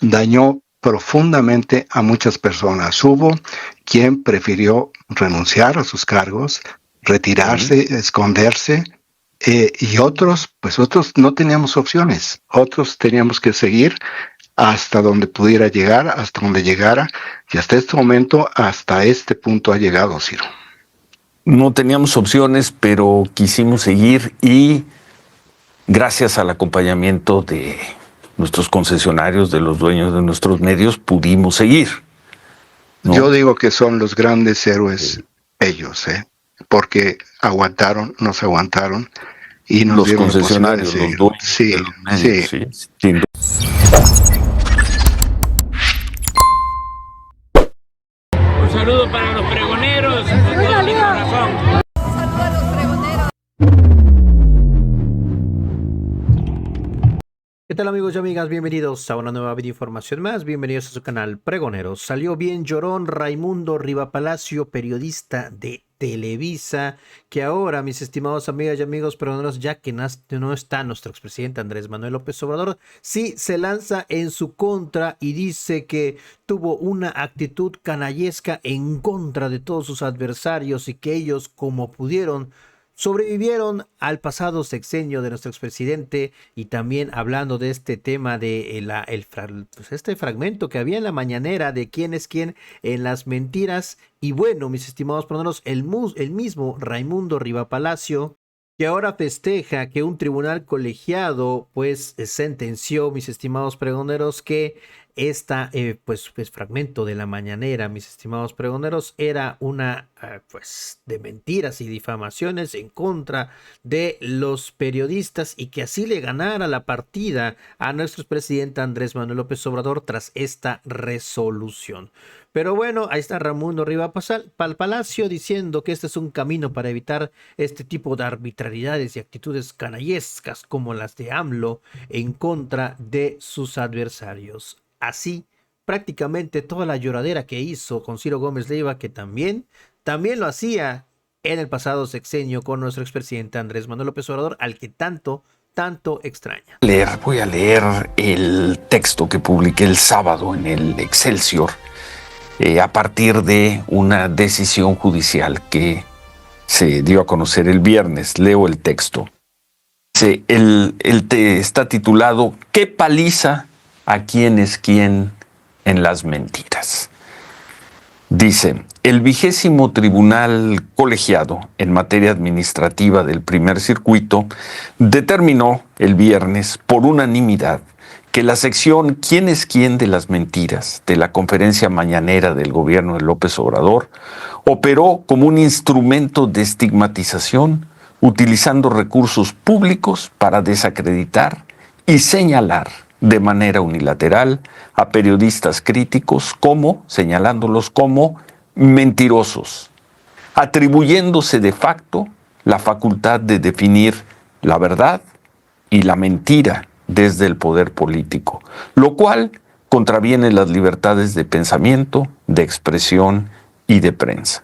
dañó profundamente a muchas personas. Hubo quien prefirió renunciar a sus cargos, retirarse, esconderse, y otros no teníamos opciones. Otros teníamos que seguir hasta donde pudiera llegar, hasta donde llegara, y hasta este momento, hasta este punto ha llegado, Ciro. No teníamos opciones, pero quisimos seguir y gracias al acompañamiento de nuestros concesionarios, de los dueños de nuestros medios, pudimos seguir, ¿no? Yo digo que son los grandes héroes ellos, porque nos aguantaron y nos los dieron concesionarios, la los dueños sí, de los medios, sí. Sí. Un saludo para los pregoneros, con todo mi corazón. Un saludo a los pregoneros. ¿Qué tal, amigos y amigas? Bienvenidos a una nueva videoinformación más. Bienvenidos a su canal Pregoneros. Salió bien llorón Raimundo Rivapalacio, periodista de Televisa, que ahora, mis estimados amigas y amigos pregoneros, ya que no está nuestro expresidente Andrés Manuel López Obrador, sí se lanza en su contra y dice que tuvo una actitud canallesca en contra de todos sus adversarios y que ellos, como pudieron, sobrevivieron al pasado sexenio de nuestro expresidente. Y también hablando de este tema de este fragmento que había en la mañanera de quién es quién en las mentiras. Y bueno, mis estimados pregoneros, el mismo Raimundo Rivapalacio, que ahora festeja que un tribunal colegiado pues sentenció, mis estimados pregoneros, que esta fragmento de la mañanera, mis estimados pregoneros, era una de mentiras y difamaciones en contra de los periodistas y que así le ganara la partida a nuestro presidente Andrés Manuel López Obrador tras esta resolución. Pero bueno, ahí está Raimundo Rivapalacio diciendo que este es un camino para evitar este tipo de arbitrariedades y actitudes canallescas como las de AMLO en contra de sus adversarios. Así, prácticamente toda la lloradera que hizo con Ciro Gómez Leiva, que también lo hacía en el pasado sexenio con nuestro expresidente Andrés Manuel López Obrador, al que tanto extraña. Voy a leer el texto que publiqué el sábado en el Excelsior a partir de una decisión judicial que se dio a conocer el viernes. Leo el texto. Está titulado ¿Qué paliza a quién es quién en las mentiras? Dice, el 20º Tribunal Colegiado en materia administrativa del Primer Circuito determinó el viernes por unanimidad que la sección ¿Quién es quién de las mentiras? De la conferencia mañanera del gobierno de López Obrador operó como un instrumento de estigmatización utilizando recursos públicos para desacreditar y señalar de manera unilateral a periodistas críticos señalándolos como mentirosos, atribuyéndose de facto la facultad de definir la verdad y la mentira desde el poder político, lo cual contraviene las libertades de pensamiento, de expresión y de prensa.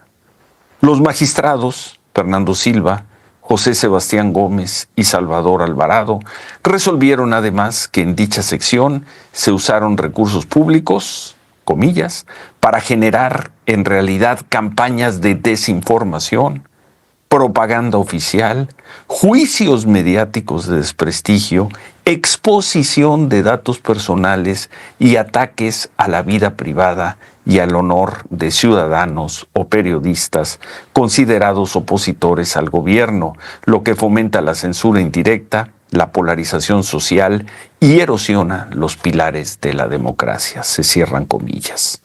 Los magistrados Fernando Silva, José Sebastián Gómez y Salvador Alvarado resolvieron además que en dicha sección se usaron recursos públicos, comillas, para generar en realidad campañas de desinformación, propaganda oficial, juicios mediáticos de desprestigio, exposición de datos personales y ataques a la vida privada y al honor de ciudadanos o periodistas considerados opositores al gobierno, lo que fomenta la censura indirecta, la polarización social y erosiona los pilares de la democracia. Se cierran comillas.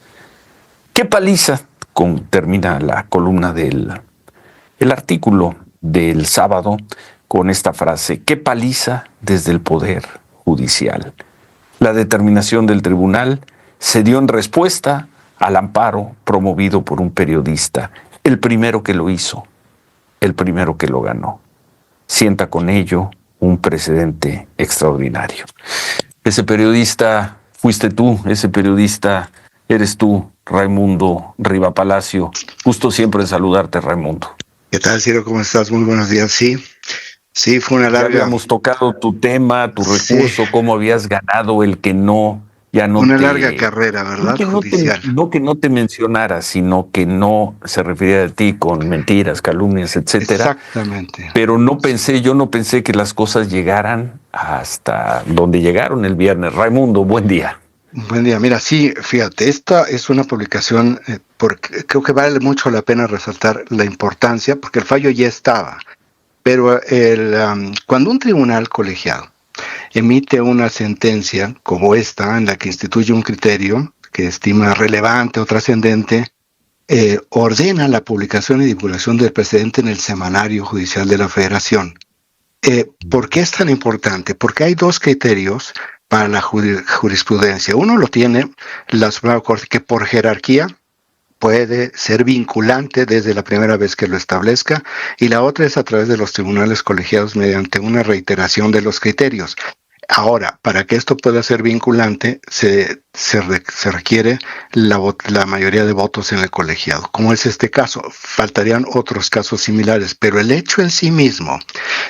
¿Qué paliza? Termina la columna el artículo del sábado con esta frase: ¿qué paliza desde el Poder Judicial? La determinación del tribunal se dio en respuesta al amparo promovido por un periodista, el primero que lo hizo, el primero que lo ganó. Sienta con ello un precedente extraordinario. Ese periodista fuiste tú, ese periodista eres tú, Raimundo Rivapalacio. Gusto siempre en saludarte, Raimundo. ¿Qué tal, Ciro? ¿Cómo estás? Muy buenos días. Sí, fue una larga... Ya habíamos tocado tu tema, tu recurso, cómo habías ganado el que no ya no Una larga carrera, ¿verdad? Judicial. no que no te mencionara, sino que no se refiriera a ti con mentiras, calumnias, etcétera. Exactamente. Pero yo no pensé que las cosas llegaran hasta donde llegaron el viernes. Raimundo, buen día. Buen día. Mira, sí, fíjate, esta es una publicación, porque creo que vale mucho la pena resaltar la importancia, porque el fallo ya estaba. Pero cuando un tribunal colegiado emite una sentencia como esta, en la que instituye un criterio que estima relevante o trascendente, ordena la publicación y divulgación del precedente en el Semanario Judicial de la Federación. ¿Por qué es tan importante? Porque hay dos criterios para la jurisprudencia. Uno lo tiene la Suprema Corte, que por jerarquía puede ser vinculante desde la primera vez que lo establezca, y la otra es a través de los tribunales colegiados mediante una reiteración de los criterios. Ahora, para que esto pueda ser vinculante, se requiere la mayoría de votos en el colegiado. Como es este caso, faltarían otros casos similares, pero el hecho en sí mismo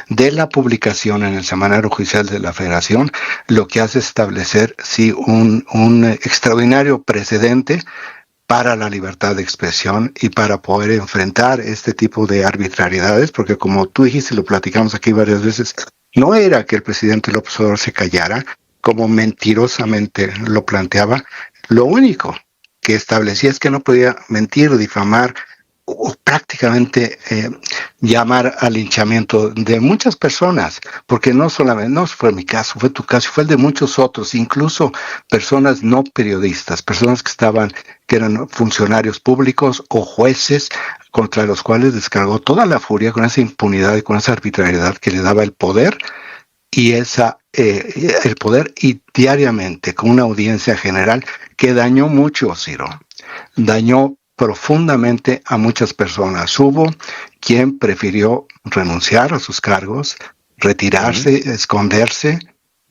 de la publicación en el Semanario Judicial de la Federación lo que hace es establecer sí, un extraordinario precedente para la libertad de expresión y para poder enfrentar este tipo de arbitrariedades, porque como tú dijiste, lo platicamos aquí varias veces, no era que el presidente López Obrador se callara, como mentirosamente lo planteaba. Lo único que establecía es que no podía mentir, difamar o prácticamente llamar al linchamiento de muchas personas, porque no fue mi caso, fue tu caso, fue el de muchos otros, incluso personas no periodistas, personas que eran funcionarios públicos o jueces, contra los cuales descargó toda la furia con esa impunidad y con esa arbitrariedad que le daba el poder y el poder, y diariamente con una audiencia general que dañó mucho, Ciro, dañó profundamente a muchas personas. Hubo quien prefirió renunciar a sus cargos, retirarse, esconderse,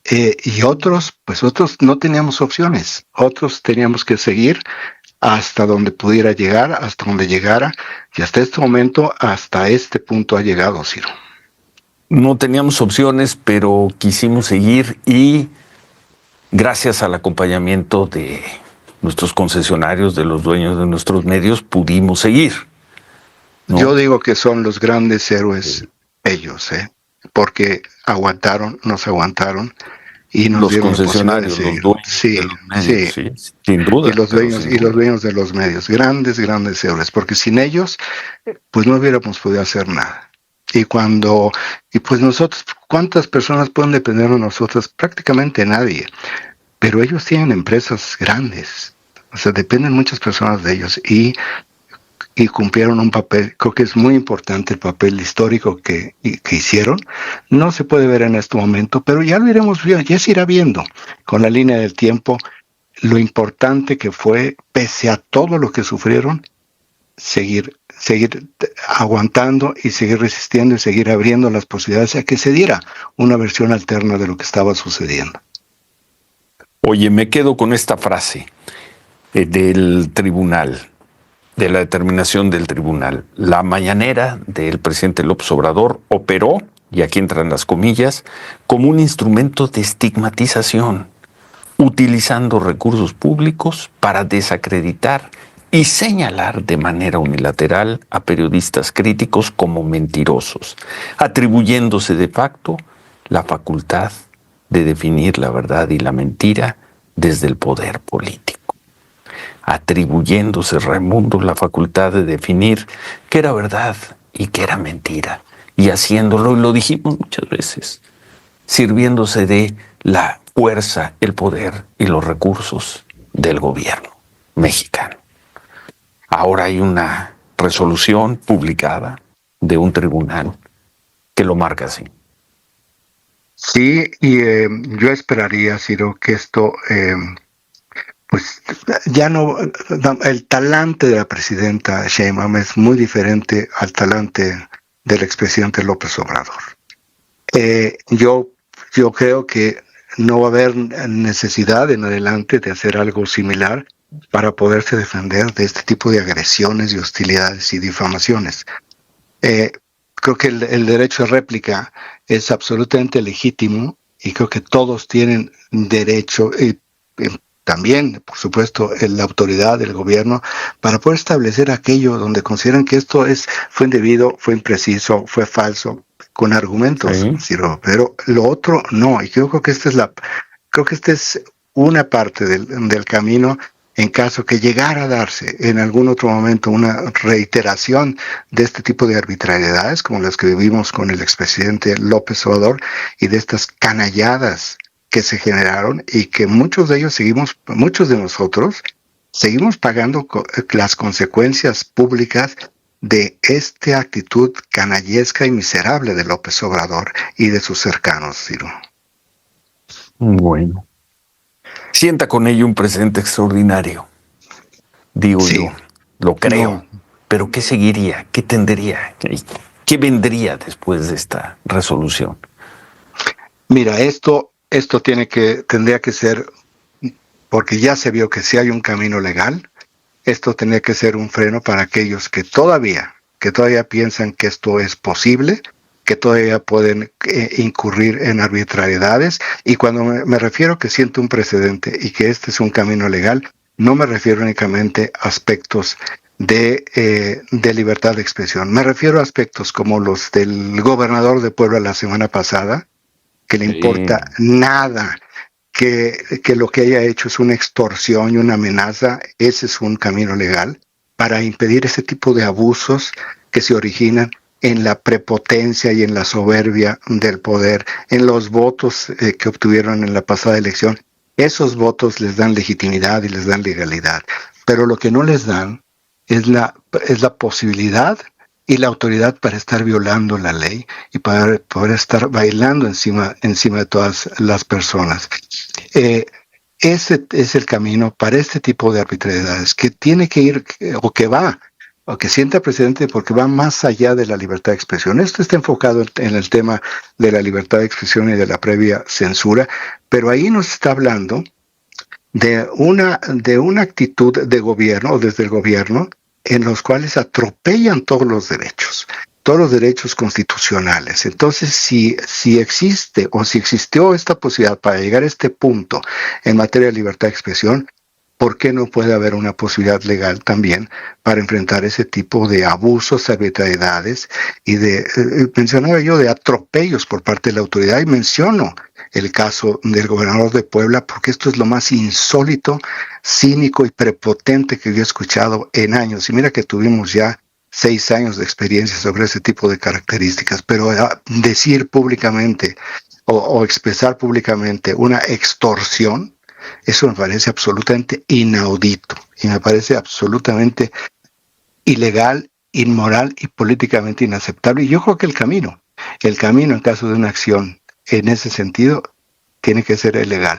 y otros no teníamos opciones, otros teníamos que seguir hasta donde pudiera llegar, hasta donde llegara, y hasta este momento, hasta este punto ha llegado, Ciro. No teníamos opciones, pero quisimos seguir y gracias al acompañamiento de nuestros concesionarios, de los dueños de nuestros medios, pudimos seguir, ¿no? Yo digo que son los grandes héroes ellos, porque nos aguantaron y nos los dieron concesionarios, la los dueños de los medios, sí, sin duda. Y los dueños de los medios, grandes héroes, porque sin ellos, pues no hubiéramos podido hacer nada. Y pues nosotros, ¿cuántas personas pueden depender de nosotros? Prácticamente nadie. Pero ellos tienen empresas grandes, o sea, dependen muchas personas de ellos y cumplieron un papel. Creo que es muy importante el papel histórico que hicieron. No se puede ver en este momento, pero ya lo iremos viendo, ya se irá viendo con la línea del tiempo lo importante que fue, pese a todo lo que sufrieron, seguir aguantando y seguir resistiendo y seguir abriendo las posibilidades a que se diera una versión alterna de lo que estaba sucediendo. Oye, me quedo con esta frase del tribunal, de la determinación del tribunal. La mañanera del presidente López Obrador operó, y aquí entran las comillas, como un instrumento de estigmatización, utilizando recursos públicos para desacreditar y señalar de manera unilateral a periodistas críticos como mentirosos, atribuyéndose de facto la facultad de definir la verdad y la mentira desde el poder político, atribuyéndose, Raimundo, la facultad de definir qué era verdad y qué era mentira, y haciéndolo, y lo dijimos muchas veces, sirviéndose de la fuerza, el poder y los recursos del gobierno mexicano. Ahora hay una resolución publicada de un tribunal que lo marca así. Sí, y yo esperaría, Ciro, que esto, pues ya no, el talante de la presidenta Sheinbaum es muy diferente al talante del expresidente López Obrador. Yo creo que no va a haber necesidad en adelante de hacer algo similar para poderse defender de este tipo de agresiones y hostilidades y difamaciones. Creo que el derecho de réplica es absolutamente legítimo y creo que todos tienen derecho, también, por supuesto, la autoridad del gobierno, para poder establecer aquello donde consideran que esto fue indebido, fue impreciso, fue falso, con argumentos, Sí. Ciro, pero lo otro no. Y yo creo que esta es una parte del camino en caso que llegara a darse en algún otro momento una reiteración de este tipo de arbitrariedades, como las que vivimos con el expresidente López Obrador, y de estas canalladas que se generaron y que muchos de nosotros seguimos pagando las consecuencias públicas de esta actitud canallesca y miserable de López Obrador y de sus cercanos, Ciro. Bueno. Sienta con ello un presidente extraordinario. Digo Sí. yo, lo creo. No. Pero ¿qué seguiría? ¿Qué tendría? ¿Qué vendría después de esta resolución? Mira, esto tendría que ser, porque ya se vio que si hay un camino legal, esto tendría que ser un freno para aquellos que todavía piensan que esto es posible, que todavía pueden incurrir en arbitrariedades. Y cuando me refiero que siente un precedente y que este es un camino legal, no me refiero únicamente a aspectos de libertad de expresión. Me refiero a aspectos como los del gobernador de Puebla la semana pasada, que le importa nada que lo que haya hecho es una extorsión y una amenaza. Ese es un camino legal para impedir ese tipo de abusos que se originan en la prepotencia y en la soberbia del poder, en los votos que obtuvieron en la pasada elección. Esos votos les dan legitimidad y les dan legalidad, pero lo que no les dan es la posibilidad y la autoridad para estar violando la ley y para poder estar bailando encima de todas las personas. Ese es el camino para este tipo de arbitrariedades, que tiene que ir, o que sienta precedente, porque va más allá de la libertad de expresión. Esto está enfocado en el tema de la libertad de expresión y de la previa censura, pero ahí nos está hablando de una actitud de gobierno, o desde el gobierno, en los cuales atropellan todos los derechos constitucionales. Entonces, si existe o si existió esta posibilidad para llegar a este punto en materia de libertad de expresión, ¿por qué no puede haber una posibilidad legal también para enfrentar ese tipo de abusos, arbitrariedades y mencionaba yo, de atropellos por parte de la autoridad? Y menciono el caso del gobernador de Puebla, porque esto es lo más insólito, cínico y prepotente que yo he escuchado en años. Y mira que tuvimos ya 6 años de experiencia sobre ese tipo de características, pero decir públicamente o expresar públicamente una extorsión, eso me parece absolutamente inaudito y me parece absolutamente ilegal, inmoral y políticamente inaceptable. Y yo creo que el camino en caso de una acción en ese sentido tiene que ser ilegal.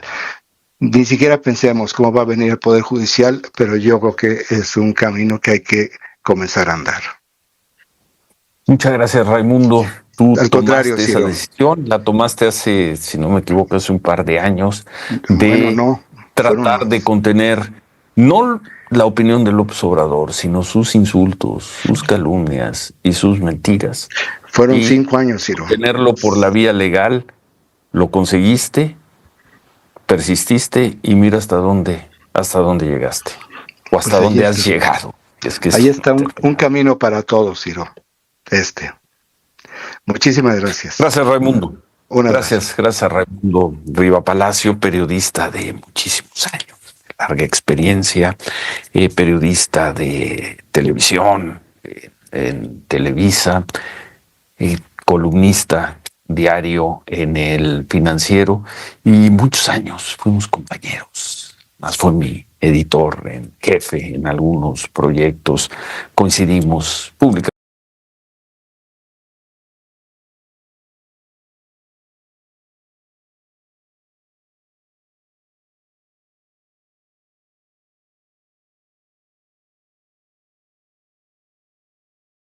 Ni siquiera pensemos cómo va a venir el Poder Judicial, pero yo creo que es un camino que hay que comenzar a andar. Muchas gracias, Raimundo. Tú Al contrario, tomaste esa Ciro. decisión, la tomaste hace, si no me equivoco, hace un par de años, tratar de contener no la opinión de López Obrador, sino sus insultos, sus calumnias y sus mentiras. Fueron 5 años, Ciro. Tenerlo por la vía legal, lo conseguiste, persististe y mira hasta dónde llegaste o hasta Pues dónde has llegado. Ahí está un camino para todos, Ciro. Muchísimas gracias. Gracias, Raimundo. Gracias, Raimundo Riva Palacio, periodista de muchísimos años, larga experiencia, periodista de televisión, en Televisa, columnista diario en El Financiero, y muchos años fuimos compañeros. Más fue mi editor en jefe en algunos proyectos, coincidimos públicamente.